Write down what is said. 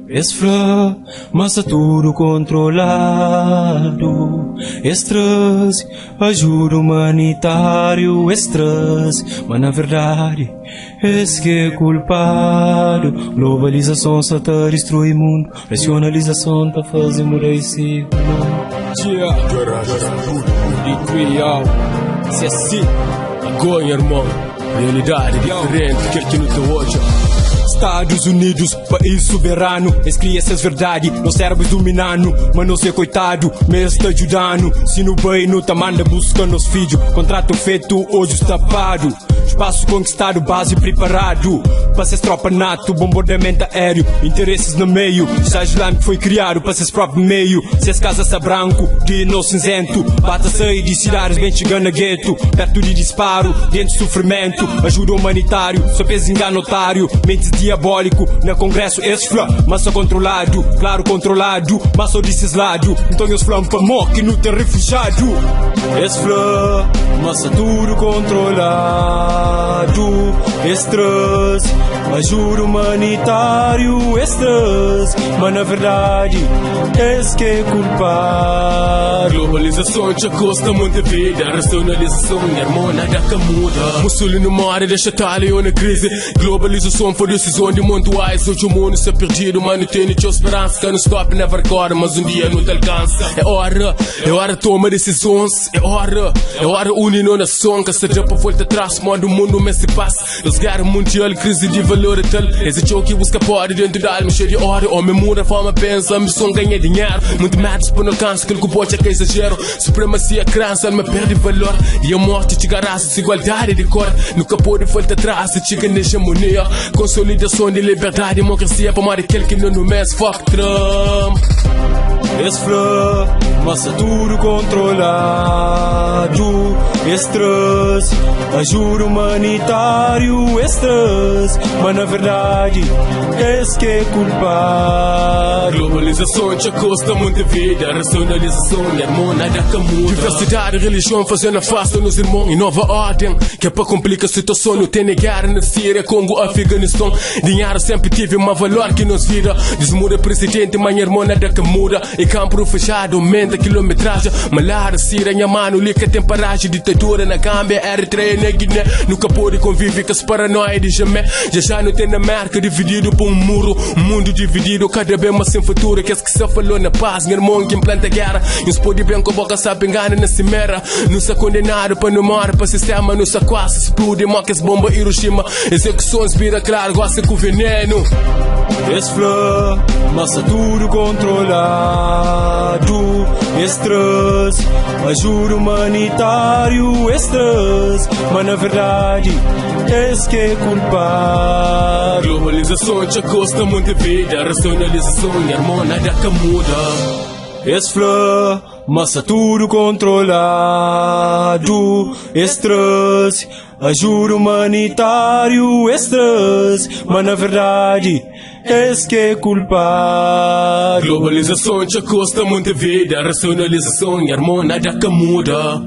Esfra, mas tudo controlado. Estresse, ajuda humanitário. Estresse, mas na verdade, esse que é culpado. Globalização só tá destruir o mundo. Racionalização tá fazendo mudar esse ciclo. Se é assim, agora irmão, realidade diferente que aqui no teu olho. Estados Unidos, país soberano, escreve essas verdades, nos cérebros dominando, mas não ser coitado, mesmo está ajudando. Se no bem não tá manda busca nos filhos, contrato feito, hoje está pago. Espaço conquistado, base preparado, para ser tropa nato, bombardeamento aéreo, interesses no meio. Estado Islâmico foi criado para ser próprio meio. Se as casas está branco, de no cinzento, bata sair de cidades, bem chegando a gueto, perto de disparo, dentro de sofrimento, ajuda humanitário, só pensa engano otário, mentes diabólico, na congresso esfla, mas só controlado, claro controlado, mas só desses lados, então os flampa morre no ter refugiado. Esfla, mas só tudo controlado. Estresse, ajuda humanitário. Estresse, mas na verdade, esse que é culpado. Globalização te custa muita vida, racionalização irmão, nada que muda. Mussolini morre, deixa Itália na crise. Globalização foi decisão de mutuais. Hoje o mundo está perdido, mas não tem tua esperança. Que não stop, never corre, mas um dia não te alcança. É hora de tomar decisões. É hora unir a nação. Que se para volta atrás, manda o mundo, mas se passa. Os guerras mundial, crise de valor e tal. Esse jogo que busca pode dentro da alma, cheio de hora. Homem muda, forma, pensa, ambição, ganha dinheiro. Muito merda, por não alcance, aquilo que pode é que exagero. Supremacia, crença, alma perde valor. E a morte te garraça, desigualdade de cor. Nunca pode voltar atrás, se chega na hegemonia. Consolidação de liberdade, democracia, para mais aquele que não no mês, fuck Trump. Esfra, mas tudo controlado. Estresse, ajuda humanitário. Estresse, mas na verdade, esse que é culpado. Globalização te custa muita vida, racionalização, irmão, nada que muda. Diversidade, religião, fazendo afasta nos irmãos. E nova ordem, que é para complicar a situação. Não tem guerra na Síria, Congo, Afeganistão. Dinheiro sempre tive um valor que nos vira. Desmuda presidente, mas irmão, nada que muda. E campo fechado, aumenta a quilometragem. Malária, Síria, minha mano, liga temperagem. Ditadura na Gâmbia, Eritreia, na Guiné. Nunca pode conviver com as paranoias de jamais. Já não tem na América dividido por um muro. Um mundo dividido, cada vez mais sem futuro. Que se falou na paz, meu irmão, que implanta guerra. E os pode bem com a boca, sabe, engana na cimeira. Não se condenado para não morrer, para sistema. Não se quase explode, mocas, bomba, Hiroshima. Execuções, vira claro, gosta com veneno. Esfla, mas tudo controlado. Estresse, ajuda humanitário. Estresse, mas na verdade, esse que é culpado. Globalização te custa muita vida, racionalização, irmão, nada que muda. Esfla, mas tudo controlado. Estresse, ajuda humanitário. Estresse, mas na verdade, esse que é culpado. Globalização te custa muita vida, racionalização, irmão, nada que muda.